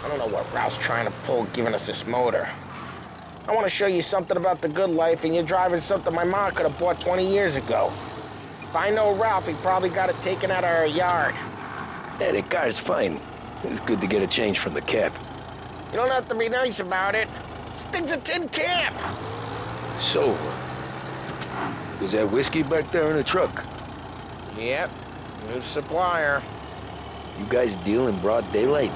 I don't know what Ralph's trying to pull giving us this motor. I want to show you something about the good life, and you're driving something my mom could have bought 20 years ago. If I know Ralph, he probably got it taken out of our yard. Yeah, the car's fine. It's good to get a change from the cab. You don't have to be nice about it. This thing's a tin can. So, was that whiskey back there in the truck? Yep, new supplier. You guys deal in broad daylight?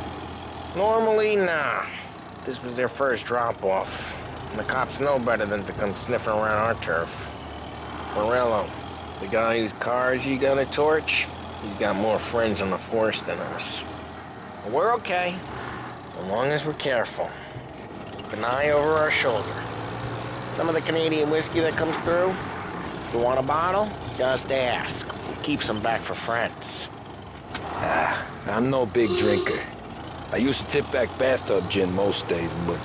Normally, nah. This was their first drop-off. And the cops know better than to come sniffing around our turf. Morello, the guy whose cars you got a torch, he's got more friends on the force than us. But we're okay, so long as we're careful. Keep an eye over our shoulder. Some of the Canadian whiskey that comes through, if you want a bottle, just ask. We'll keep some back for friends. I'm no big drinker. I used to tip back bathtub gin most days, but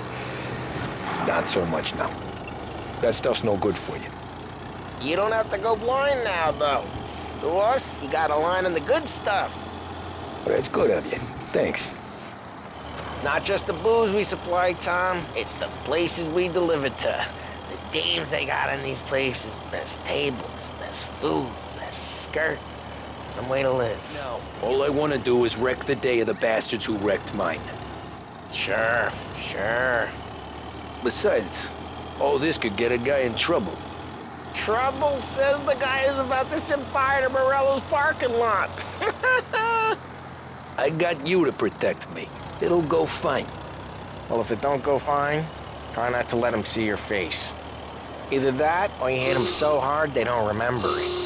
not so much now. That stuff's no good for you. You don't have to go blind now, though. To us, you got a line in the good stuff. But it's good of you. Thanks. Not just the booze we supply, Tom. It's the places we deliver to. The dames they got in these places. Best tables, best food, best skirt. Some way to live. No. All I want to do is wreck the day of the bastards who wrecked mine. Sure. Besides, all this could get a guy in trouble. Trouble, says the guy who's about to set fire to Morello's parking lot. I got you to protect me. It'll go fine. Well, if it don't go fine, try not to let them see your face. Either that, or you hit them so hard they don't remember it.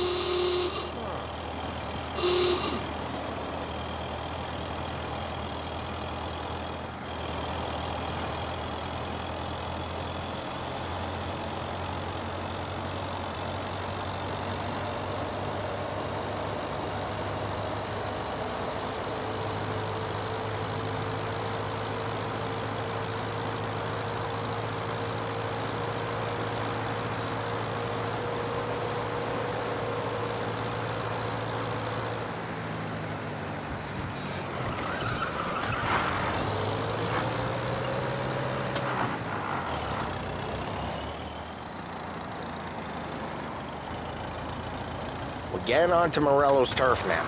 We're getting onto Morello's turf now.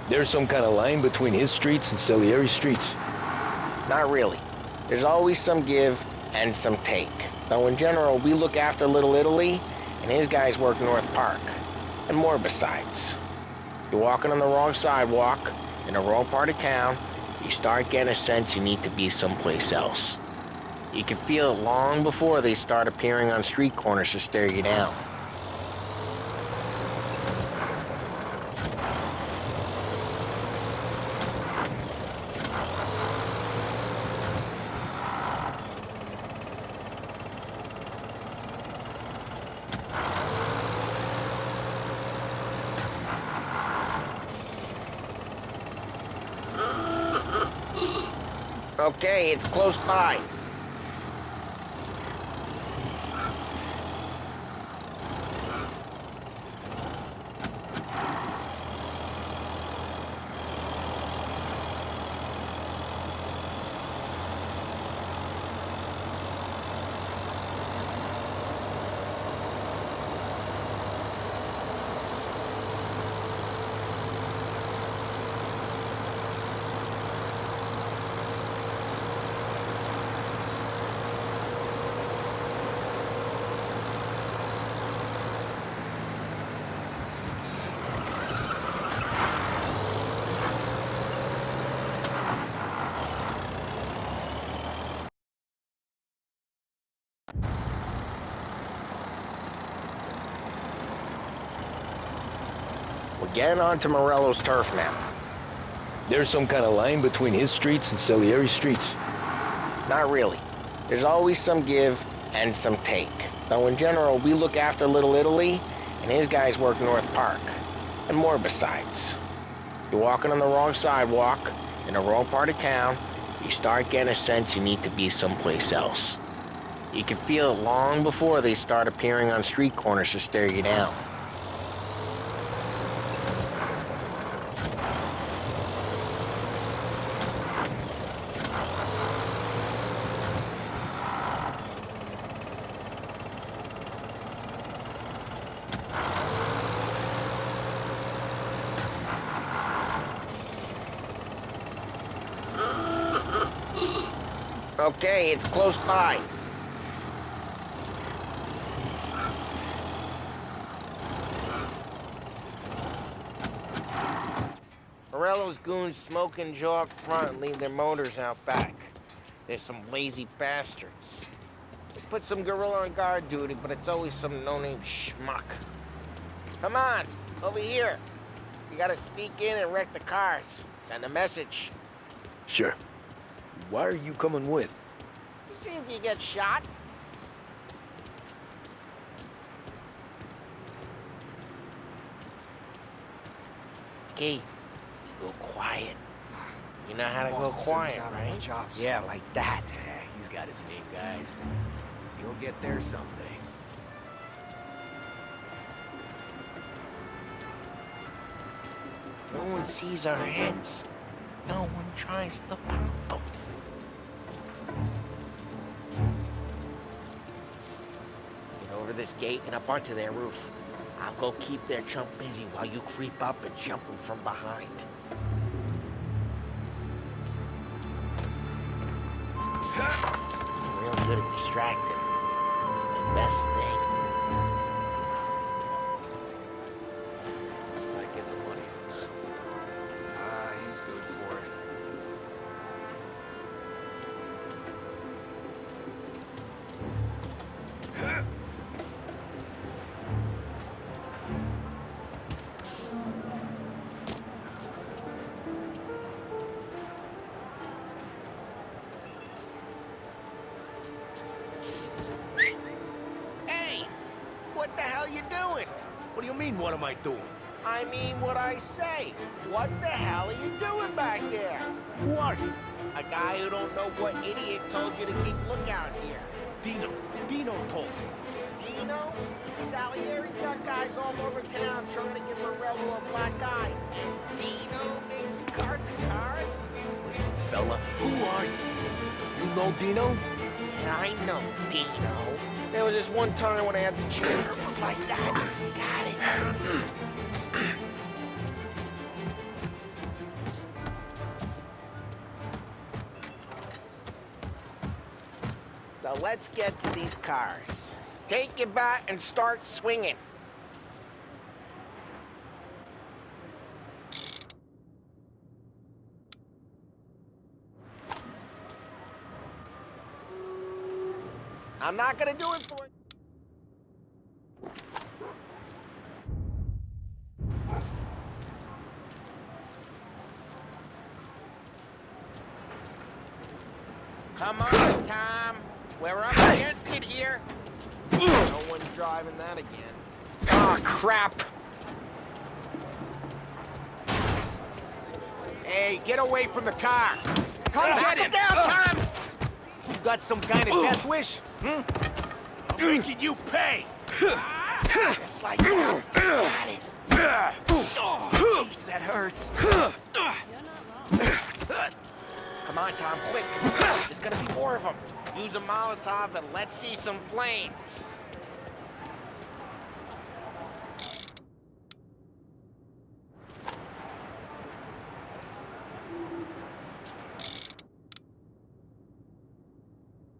There's some kind of line between his streets and Salieri streets. Not really. There's always some give and some take. Though in general, we look after Little Italy, and his guys work North Park. And more besides. You're walking on the wrong sidewalk, in the wrong part of town, you start getting a sense you need to be someplace else. You can feel it long before they start appearing on street corners to stare you down. Okay, it's close by. We're getting onto Morello's turf now. There's some kind of line between his streets and Salieri streets. Not really. There's always some give and some take. Though in general, we look after Little Italy, and his guys work North Park. And more besides. You're walking on the wrong sidewalk, in the wrong part of town, you start getting a sense you need to be someplace else. You can feel it long before they start appearing on street corners to stare you down. Okay, it's close by. Morello's goons smoke and Joe up front and leave their motors out back. They're some lazy bastards. They put some gorilla on guard duty, but it's always some no-name schmuck. Come on, over here. You gotta sneak in and wreck the cars. Send a message. Sure. Why are you coming with? To see if you get shot. Okay, you go quiet. You know how to go quiet, right? Yeah, like that. He's got his game, guys. You'll get there someday. No one sees our heads. No one tries to pop them. Get over this gate and up onto their roof. I'll go keep their chump busy while you creep up and jump him from behind. I'm real good at distracting. It's the best thing. I get the money. He's good for it. Hey! What the hell you doing? What do you mean, what am I doing? I mean what I say. What the hell are you doing back there? Who are you? A guy who don't know what idiot told you to keep lookout here. Dino. Dino told me. Dino? Salieri's got guys all over town trying to give Morello a black eye. And Dino makes you cart the cars? Listen, fella, who are you? You know Dino? Yeah, I know Dino. There was this one time when I had the chance just like that. You got it. So let's get to these cars. Take your bat and start swinging. I'm not gonna do it for you. Come on, Tom. We're up against it here. No one's driving that again. Ah, crap! Hey, get away from the car. Come Knock get him him. down, Tom! You got some kind of death wish? I'm making you pay. Just like that. Got it. Oh, jeez, that hurts. Come on, Tom, quick. There's gonna be more of them. Use a Molotov and let's see some flames.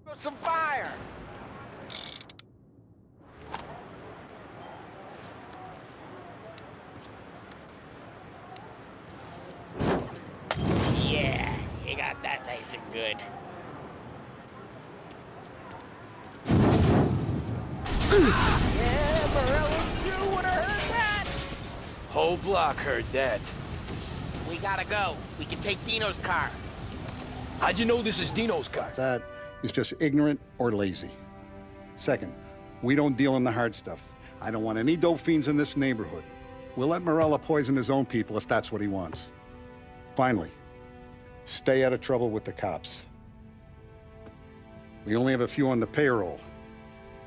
Throw some fire. Yeah, you got that nice and good. Yeah, Morello, you would have heard that. Whole block heard that. We gotta go. We can take Dino's car. How'd you know this is Dino's car? That is just ignorant or lazy. Second, we don't deal in the hard stuff. I don't want any dope fiends in this neighborhood. We'll let Morello poison his own people if that's what he wants. Finally, stay out of trouble with the cops. We only have a few on the payroll.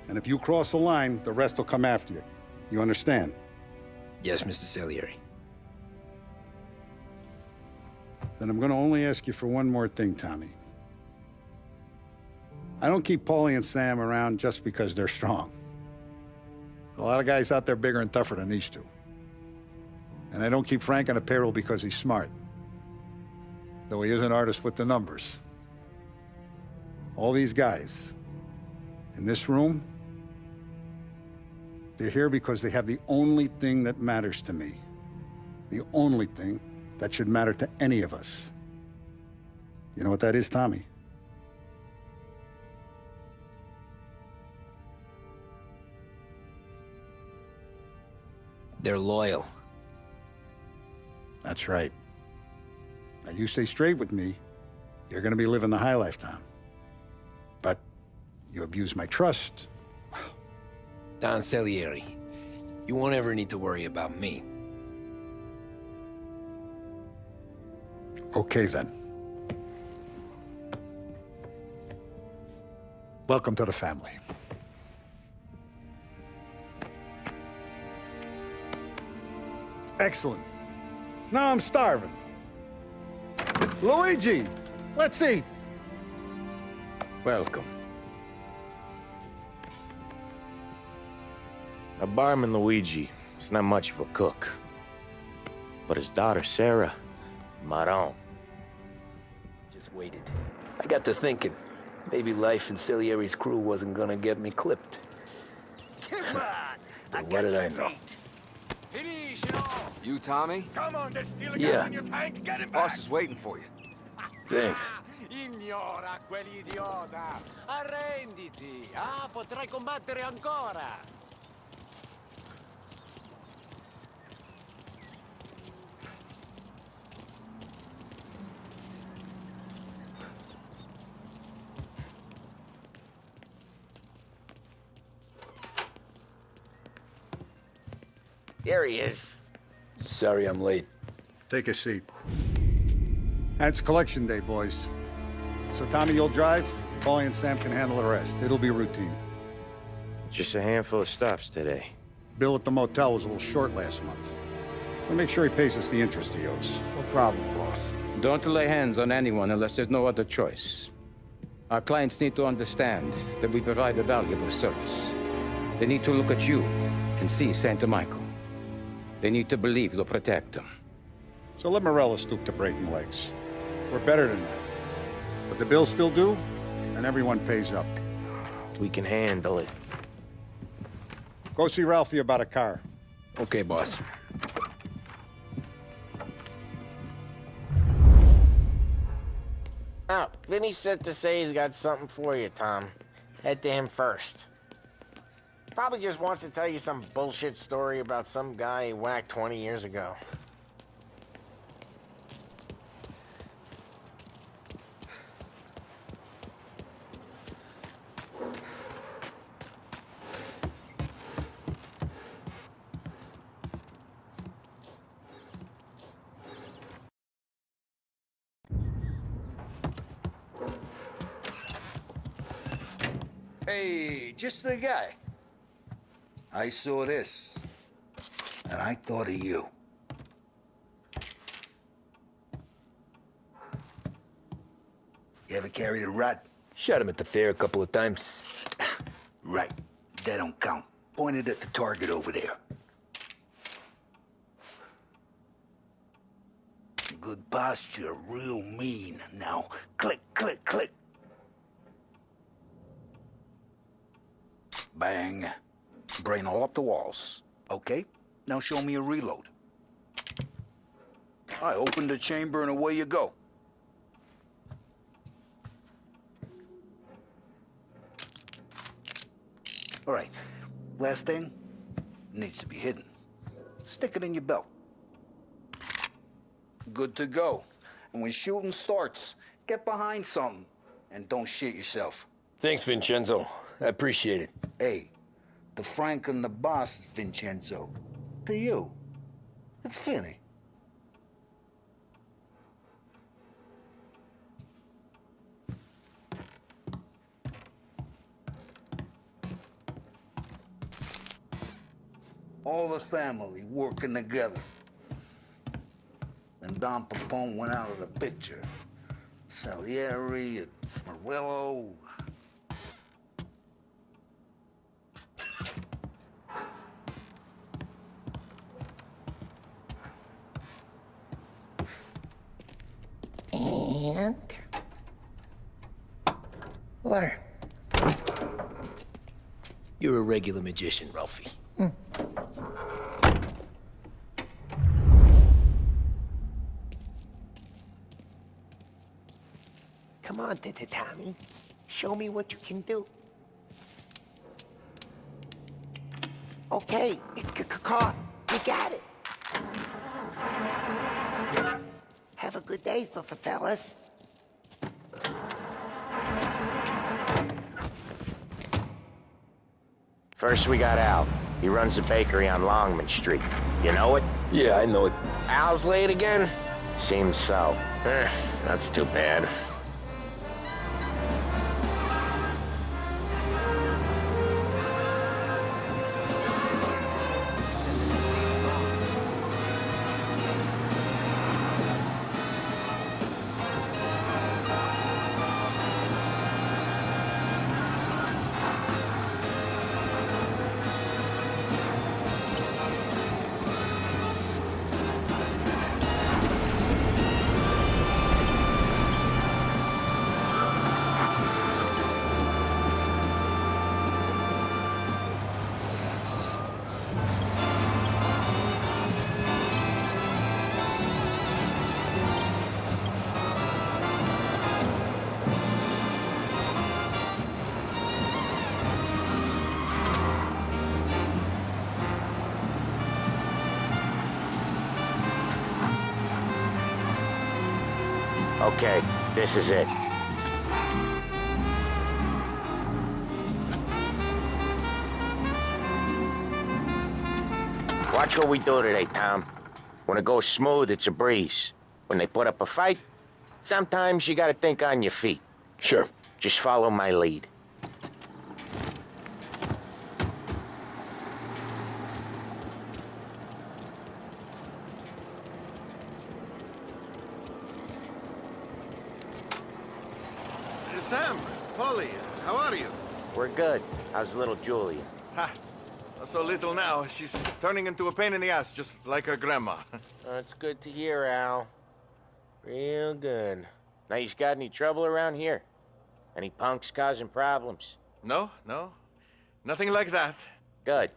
And if you cross the line, the rest will come after you. You understand? Yes, Mr. Salieri. Then I'm gonna only ask you for one more thing, Tommy. I don't keep Paulie and Sam around just because they're strong. A lot of guys out there bigger and tougher than these two. And I don't keep Frank on the payroll because he's smart. Though he is an artist with the numbers. All these guys in this room, they're here because they have the only thing that matters to me. The only thing that should matter to any of us. You know what that is, Tommy? They're loyal. That's right. Now, you stay straight with me, you're gonna be living the high life, Tom. But you abuse my trust. Don Salieri, you won't ever need to worry about me. Okay, then. Welcome to the family. Excellent. Now I'm starving. Luigi, let's eat. Welcome. A barman Luigi is not much of a cook. But his daughter Sarah, Maron. Just waited. I got to thinking, maybe life in Salieri's crew wasn't gonna get me clipped. Come on! But what did I know? You, Tommy? Come on, there's stealing Yeah. gas in your tank. Get him back! Boss is waiting for you. Thanks. Ignora quell'idiota! Arrenditi! Ah, potrai combattere ancora! Here he is. Sorry I'm late. Take a seat. And it's collection day, boys. So Tommy, you'll drive. Paulie and Sam can handle the rest. It'll be routine. Just a handful of stops today. Bill at the motel was a little short last month. So make sure he pays us the interest he owes. No problem, boss. Don't lay hands on anyone unless there's no other choice. Our clients need to understand that we provide a valuable service. They need to look at you and see Santa Michael. They need to believe you'll protect them. So let Morella stoop to breaking legs. We're better than that. But the bills still due, and everyone pays up. We can handle it. Go see Ralphie about a car. Okay, boss. Oh, Vinny said to say he's got something for you, Tom. Head to him first. Probably just wants to tell you some bullshit story about some guy he whacked 20 years ago. Hey, just the guy. I saw this, and I thought of you. You ever carried a rod? Shot him at the fair a couple of times. Right, that don't count. Pointed at the target over there. Good posture, real mean. Now, click, click, click. Bang. Brain all up the walls. Okay, now show me a reload. I open the chamber and away you go. All right, last thing needs to be hidden. Stick it in your belt. Good to go. And when shooting starts, get behind something and don't shit yourself. Thanks, Vincenzo. I appreciate it. Hey, the Frank and the boss is Vincenzo. To you, it's Finny. All the family working together. And Don Papone went out of the picture. Salieri and Morello. And Learn. You're a regular magician, Ralphie. Come on, Tommy. Show me what you can do. Okay, it's caught. You got it. Have a good day, fellas. First, we got Al. He runs a bakery on Longman Street. You know it? Yeah, I know it. Al's late again? Seems so. That's too bad. Okay, this is it. Watch what we do today, Tom. When it goes smooth, it's a breeze. When they put up a fight, sometimes you gotta think on your feet. Sure. Just follow my lead. Sam, Polly, how are you? We're good. How's little Julia? Ha! So little now, she's turning into a pain in the ass, just like her grandma. That's good to hear, Al. Real good. Now, you got any trouble around here? Any punks causing problems? No, nothing like that. Good.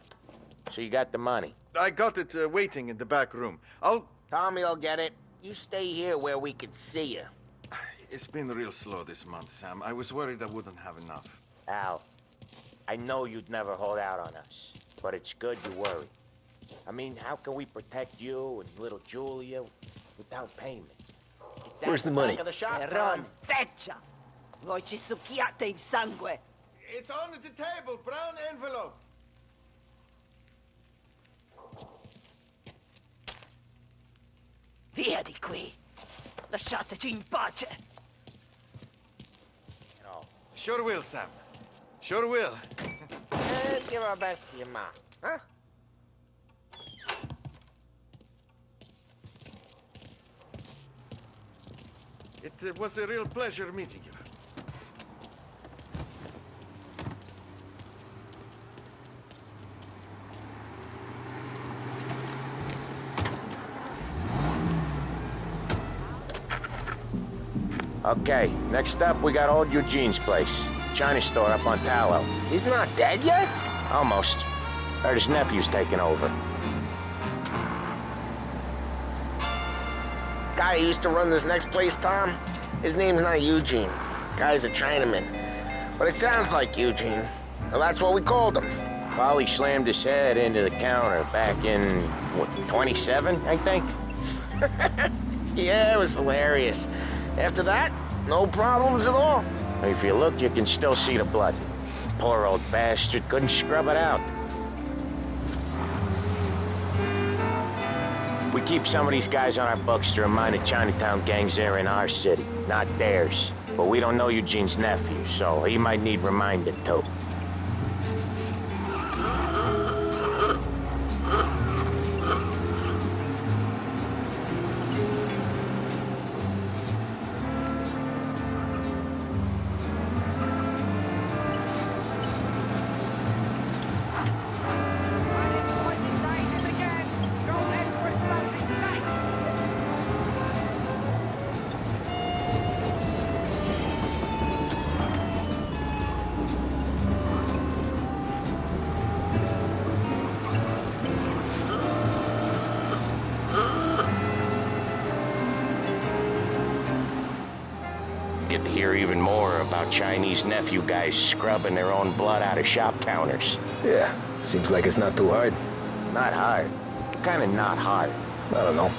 So you got the money? I got it waiting in the back room. Tommy will get it. You stay here where we can see you. It's been real slow this month, Sam. I was worried I wouldn't have enough. Al, I know you'd never hold out on us, but it's good you worry. I mean, how can we protect you and little Julia without payment? It's Where's at the money? back of the shop, Ron, Tom. feccia! Voi ci succhiate il sangue! It's on the table, brown envelope. Via di qui! Lasciateci in pace! Sure will, Sam. Sure will. And give our best to your ma, huh? It was a real pleasure meeting you. Okay, next up, we got old Eugene's place. China store up on Tallow. He's not dead yet? Almost. Heard his nephew's taking over. Guy who used to run this next place, Tom, his name's not Eugene. Guy's a Chinaman. But it sounds like Eugene. Well, that's what we called him. Polly slammed his head into the counter back in, what, 27, I think? Yeah, it was hilarious. After that, no problems at all. If you look, you can still see the blood. Poor old bastard couldn't scrub it out. We keep some of these guys on our books to remind the Chinatown gangs they're in our city, not theirs. But we don't know Eugene's nephew, so he might need reminded too. get to hear even more about Chinese nephew guys scrubbing their own blood out of shop counters. Yeah, seems like it's not too hard. Not hard. Kinda not hard. I don't know.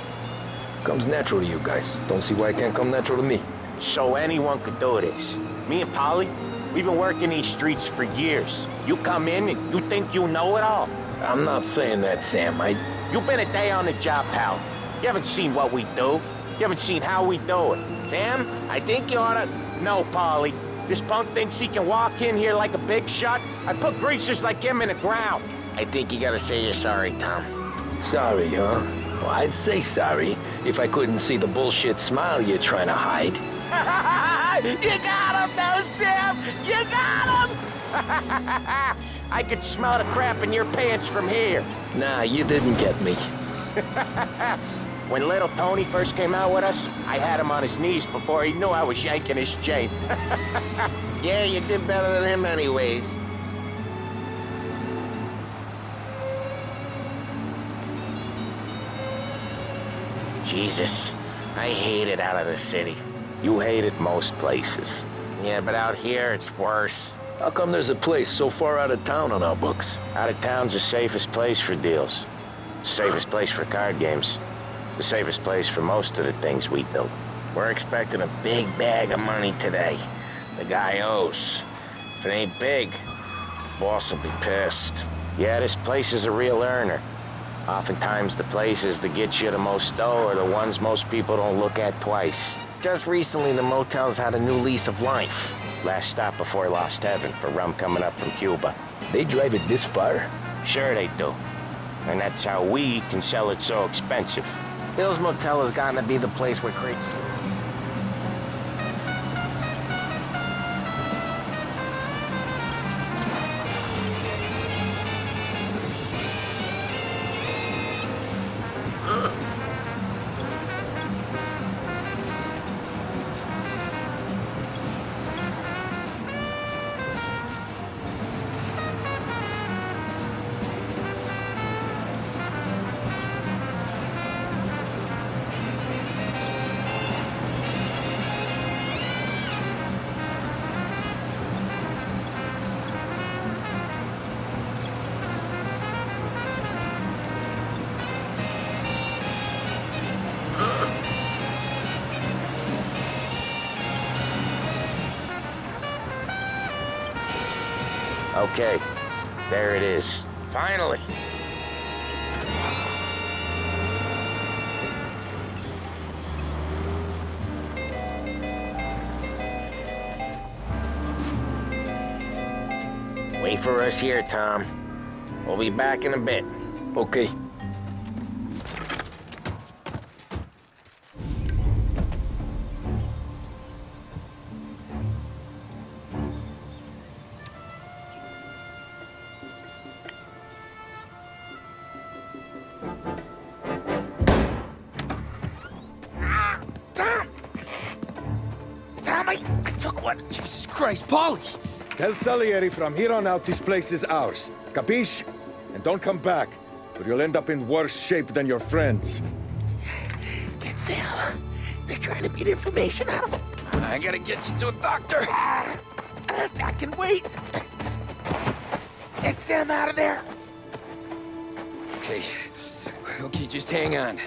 Comes natural to you guys. Don't see why it can't come natural to me. So anyone could do this. Me and Polly, we've been working these streets for years. You come in and you think you know it all. I'm not saying that, Sam. You've been a day on the job, pal. You haven't seen what we do. You haven't seen how we do it. Sam, I think you oughta... No, Polly. This punk thinks he can walk in here like a big shot. I put greasers like him in the ground. I think you gotta say you're sorry, Tom. Sorry, huh? Well, I'd say sorry if I couldn't see the bullshit smile you're trying to hide. You got him, though, Sam! You got him! I could smell the crap in your pants from here. Nah, you didn't get me. When little Tony first came out with us, I had him on his knees before he knew I was yanking his chain. Yeah, you did better than him anyways. Jesus, I hate it out of the city. You hate it most places. Yeah, but out here, it's worse. How come there's a place so far out of town on our books? Out of town's the safest place for deals. Safest place for card games. The safest place for most of the things we do. We're expecting a big bag of money today. The guy owes. If it ain't big, boss will be pissed. Yeah, this place is a real earner. Oftentimes the places that get you the most dough are the ones most people don't look at twice. Just recently, the motel's had a new lease of life. Last stop before Lost Heaven for rum coming up from Cuba. They drive it this far? Sure they do. And that's how we can sell it so expensive. Bill's Motel has gotten to be the place where crates... Okay, there it is. Finally. Wait for us here, Tom. We'll be back in a bit. Okay. Jesus Christ, Polly! Tell Salieri from here on out this place is ours. Capiche? And don't come back, or you'll end up in worse shape than your friends. Get Sam. They're trying to beat information out of him. I gotta get you to a doctor. I can wait. Get Sam out of there. Okay. Okay, just hang on.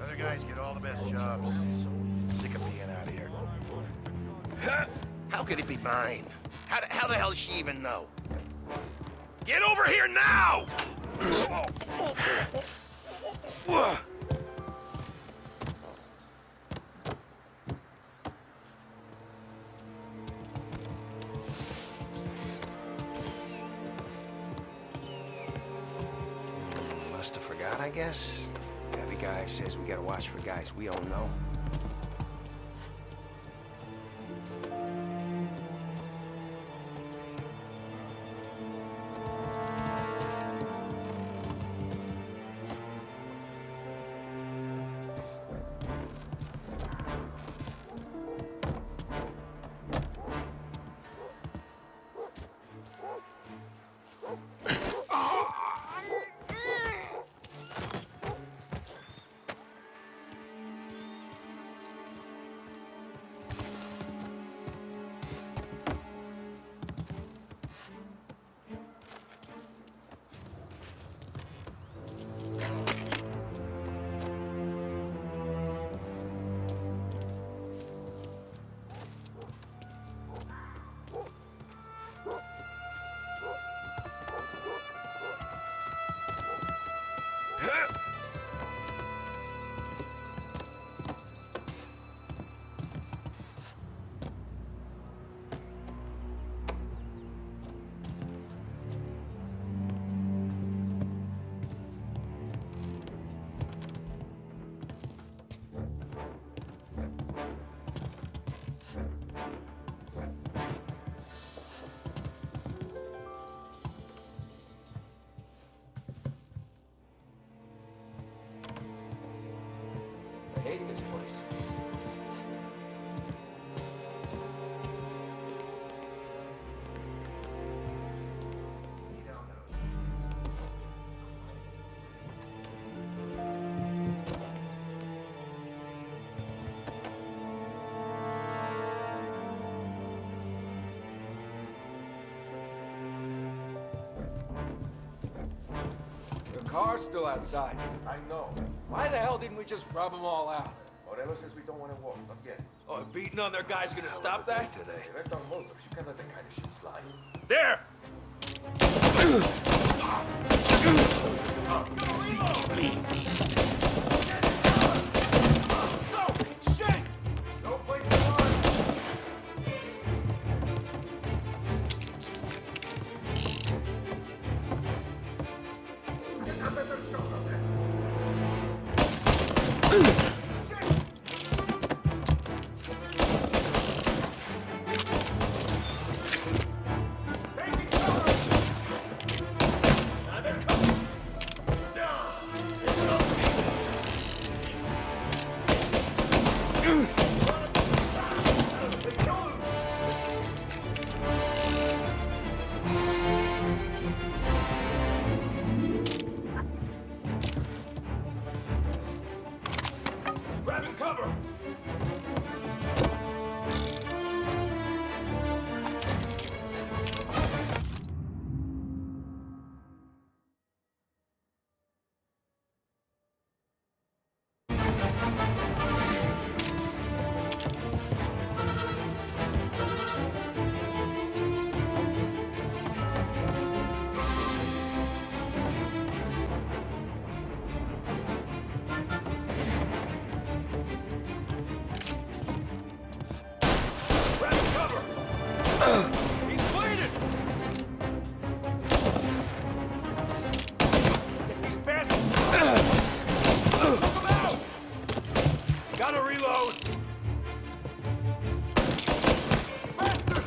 Other guys get all the best jobs. Sick of being out here. How could it be mine? How the hell does she even know? Get over here now! Must have forgot, I guess. Every guy says we gotta watch for guys we don't know. I hate this place. The car's still outside. I know. Why the hell didn't we just rub them all out? Morello says we don't want to walk again. Oh, and beating on their guy's gonna stop that? Today. They're done motors. You can't let that kind of shit slide. There! See me bleed. No! Shit! No place to run! Grabbing cover! Grabbing cover! He's bleeding! Get these bastards! Look them out! Gotta reload! Bastard!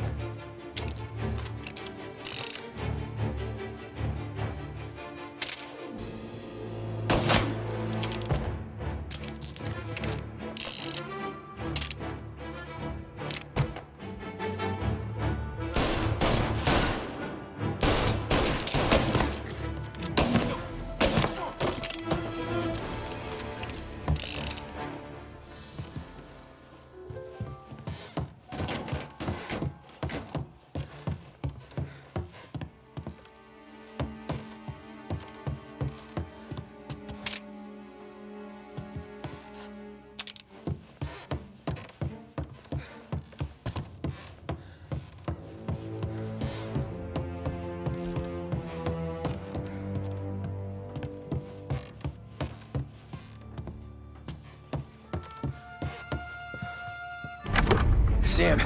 Sam,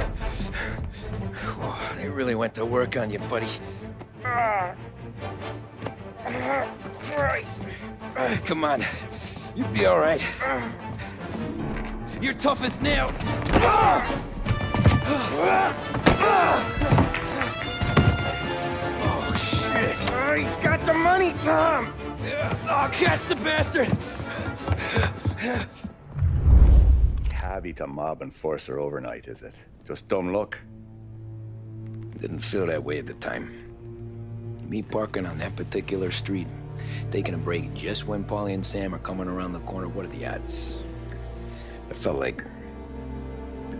they really went to work on you, buddy. Christ. Come on. You'll be all right. You're tough as nails. Oh, shit. Oh, he's got the money, Tom! Oh, catch the bastard! Cabby to mob enforcer overnight, is it? Just dumb luck? Didn't feel that way at the time. Me parking on that particular street, taking a break just when Paulie and Sam are coming around the corner. What are the odds? I felt like,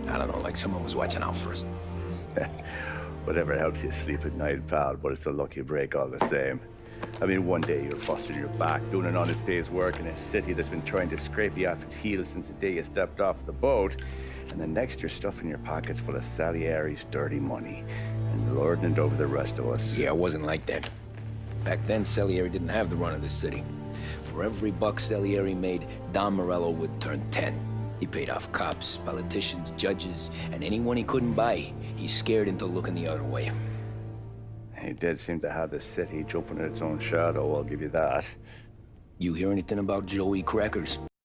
I don't know, like someone was watching out for us. Whatever helps you sleep at night, pal, but it's a lucky break all the same. I mean, one day you're busting your back, doing an honest day's work in a city that's been trying to scrape you off its heels since the day you stepped off the boat, and the next you're stuffing your pockets full of Salieri's dirty money and lording it over the rest of us. Yeah, it wasn't like that. Back then, Salieri didn't have the run of the city. For every buck Salieri made, Don Morello would turn 10. He paid off cops, politicians, judges, and anyone he couldn't buy, he scared into looking the other way. He did seem to have the city jumping in its own shadow, I'll give you that. You hear anything about Joey Crackers?